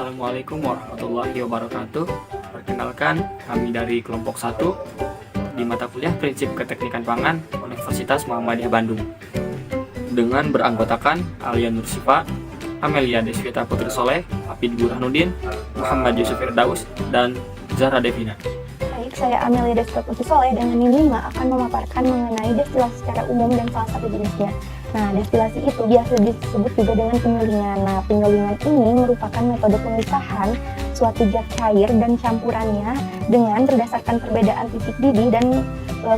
Assalamualaikum warahmatullahi wabarakatuh. Perkenalkan, kami dari kelompok 1 di mata kuliah Prinsip Keteknikan Pangan Universitas Muhammadiyah Bandung dengan beranggotakan Alia Nursifa, Amelia Deswita Putri Soleh, Hafid Burhanuddin, Muhammad Yusuf Firdaus, dan Zahra Devina. Baik, saya Amelia Deswita Putri Soleh dengan NIM 5 akan memaparkan mengenai destilasi secara umum dan salah satu jenisnya. Nah, destilasi itu biasa disebut juga dengan penyulingan. Nah, penyulingan ini merupakan metode pemisahan suatu zat cair dan campurannya dengan berdasarkan perbedaan titik didih dan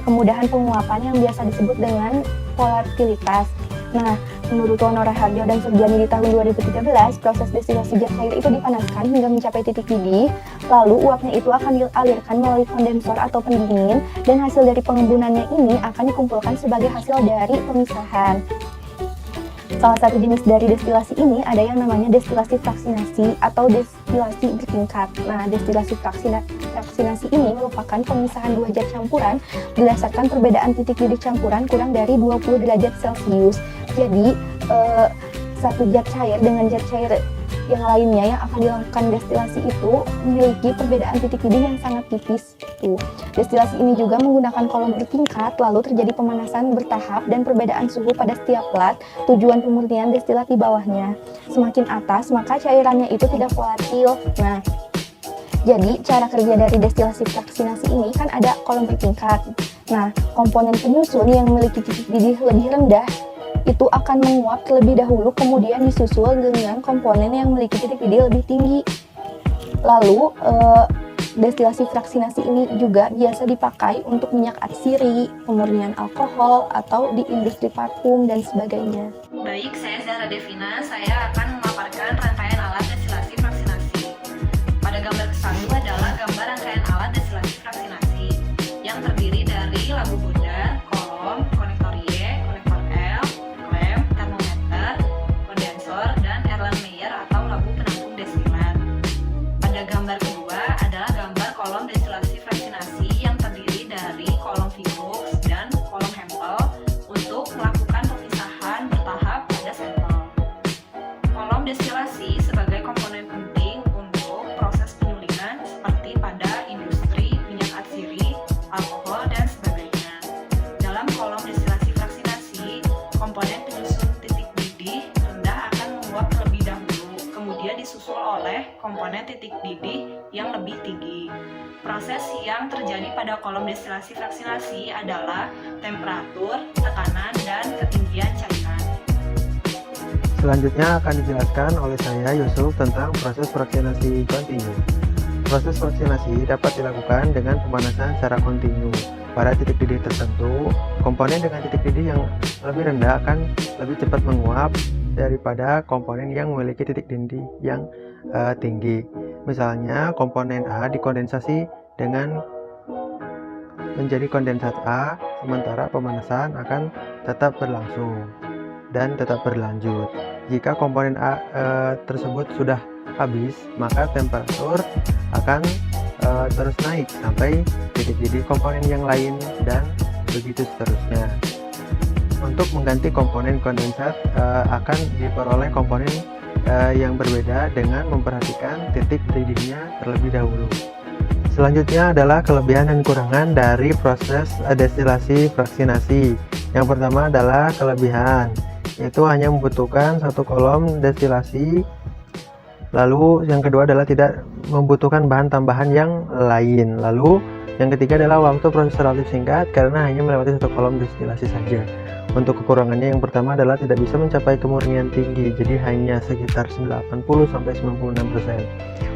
kemudahan penguapan yang biasa disebut dengan volatilitas. Nah, menurut Honora Harjo dan Surjani di tahun 2013, proses destilasi zat cair itu dipanaskan hingga mencapai titik didih, lalu uapnya itu akan dialirkan melalui kondensor atau pendingin, dan hasil dari pengembunannya ini akan dikumpulkan sebagai hasil dari pemisahan. Salah satu jenis dari destilasi ini ada yang namanya destilasi fraksinasi atau destilasi bertingkat. Nah, destilasi fraksinasi ini merupakan pemisahan dua zat campuran berdasarkan perbedaan titik didih campuran kurang dari 20 derajat Celcius. Jadi, satu zat cair dengan zat cair yang lainnya yang akan dilakukan destilasi itu memiliki perbedaan titik didih yang sangat tipis. Destilasi ini juga menggunakan kolom bertingkat, lalu terjadi pemanasan bertahap dan perbedaan suhu pada setiap plat. Tujuan pemurnian destilat di bawahnya. Semakin atas, maka cairannya itu tidak volatil. Nah, jadi cara kerja dari destilasi fraksinasi ini kan ada kolom bertingkat. Nah, komponen penyusun yang memiliki titik didih lebih rendah itu akan menguap terlebih dahulu, kemudian disusul dengan komponen yang memiliki titik didih lebih tinggi. Lalu, destilasi fraksinasi ini juga biasa dipakai untuk minyak atsiri, pemurnian alkohol, atau di industri parfum dan sebagainya. Baik, saya Zahra Devina. Saya akan memaparkan rangkaian alat destilasi fraksinasi. Pada gambar ke-1 adalah gambar rangkaian alat destilasi fraksinasi yang terdiri dari labu bundar, kolom, konektor Y, konektor L, klem, termometer, kondensor, dan Erlenmeyer atau labu penampung destilat. Pada gambar kedua adalah gambar kolom destilasi fraksinasi yang terdiri dari kolom Vibux dan kolom Hempel untuk melakukan pemisahan bertahap pada sampel. Kolom destilasi sebagai komponen penting untuk proses penyulingan seperti pada industri minyak atsiri, alkohol, dan sebagainya. Dalam kolom destilasi fraksinasi, komponen penyusun titik didih rendah akan menguap terlebih dahulu, kemudian disusul oleh komponen titik didih yang lebih tinggi. Proses yang terjadi pada kolom destilasi fraksinasi adalah temperatur, tekanan, dan ketinggian cairan. Selanjutnya akan dijelaskan oleh saya, Yusuf, tentang proses fraksinasi kontinu. Proses fraksinasi dapat dilakukan dengan pemanasan secara kontinu. Pada titik didih tertentu, komponen dengan titik didih yang lebih rendah akan lebih cepat menguap daripada komponen yang memiliki titik didih yang tinggi. Misalnya, komponen A dikondensasi dengan menjadi kondensat A, sementara pemanasan akan tetap berlangsung dan tetap berlanjut. Jika komponen A tersebut sudah habis, maka temperatur akan terus naik sampai titik didih komponen yang lain dan begitu seterusnya. Untuk mengganti komponen kondensat akan diperoleh komponen yang berbeda dengan memperhatikan titik didihnya terlebih dahulu. Selanjutnya adalah kelebihan dan kekurangan dari proses destilasi fraksinasi. Yang pertama adalah kelebihan, yaitu hanya membutuhkan satu kolom destilasi. Lalu yang kedua adalah tidak membutuhkan bahan tambahan yang lain. Lalu yang ketiga adalah waktu proses relatif singkat karena hanya melewati satu kolom destilasi saja. Untuk kekurangannya yang pertama adalah tidak bisa mencapai kemurnian tinggi, jadi hanya sekitar 90-96%.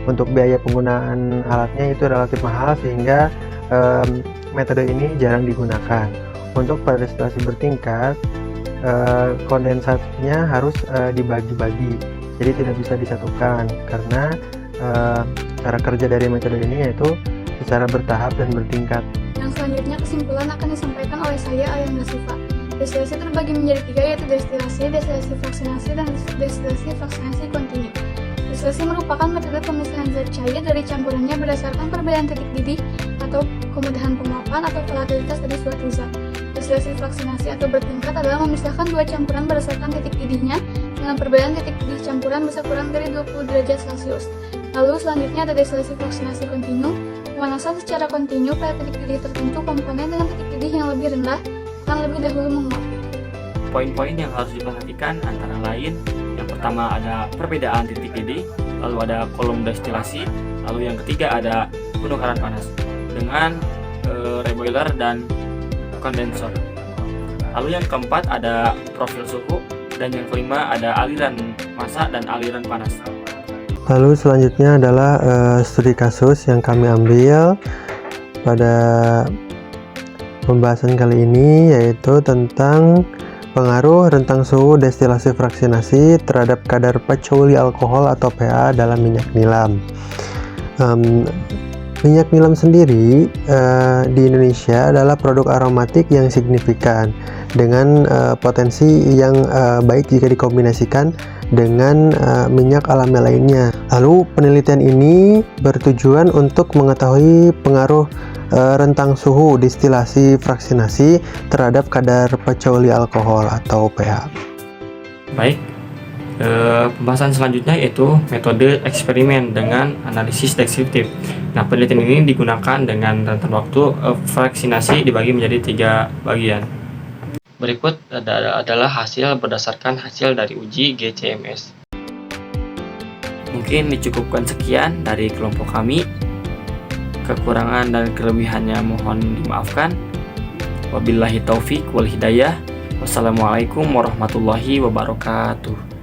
Untuk biaya penggunaan alatnya itu relatif mahal sehingga metode ini jarang digunakan. Untuk pada destilasi bertingkat, kondensatnya harus dibagi-bagi, jadi tidak bisa disatukan karena cara kerja dari metode ini yaitu secara bertahap dan bertingkat. Yang selanjutnya kesimpulan akan disampaikan oleh saya, Alia Nursifa. Destilasi terbagi menjadi tiga, yaitu destilasi fraksinasi, dan destilasi fraksinasi kontinu. Destilasi merupakan metode pemisahan zat cair dari campurannya berdasarkan perbedaan titik didih atau kemudahan penguapan atau volatilitas dari suatu zat. Destilasi fraksinasi atau bertingkat adalah memisahkan dua campuran berdasarkan titik didihnya dengan perbedaan titik didih campuran bisa kurang dari 20 derajat Celcius. Lalu selanjutnya ada destilasi frакsinasi kontinu, pemanasan secara kontinu pada titik didih tertentu komponen dengan titik didih yang lebih rendah akan lebih dahulu menguap. Poin-poin yang harus diperhatikan antara lain, yang pertama ada perbedaan titik didih, lalu ada kolom destilasi, lalu yang ketiga ada penukaran panas dengan reboiler dan kondensor. Lalu yang keempat ada profil suhu, dan yang kelima ada aliran massa dan aliran panas. Lalu selanjutnya adalah studi kasus yang kami ambil pada pembahasan kali ini, yaitu tentang pengaruh rentang suhu destilasi fraksinasi terhadap kadar pacouli alkohol atau pH dalam minyak nilam. Minyak nilam sendiri di Indonesia adalah produk aromatik yang signifikan dengan potensi yang baik jika dikombinasikan dengan minyak alami lainnya. Lalu penelitian ini bertujuan untuk mengetahui pengaruh rentang suhu destilasi fraksinasi terhadap kadar pacouli alkohol atau pH. Baik, pembahasan selanjutnya yaitu metode eksperimen dengan analisis deskriptif. Nah, penelitian ini digunakan dengan rentan waktu fraksinasi dibagi menjadi 3 bagian. Berikut adalah hasil berdasarkan hasil dari uji GCMS. Mungkin dicukupkan sekian dari kelompok kami. Kekurangan dan kelebihannya mohon dimaafkan. Wabillahi taufik wal hidayah. Wassalamualaikum warahmatullahi wabarakatuh.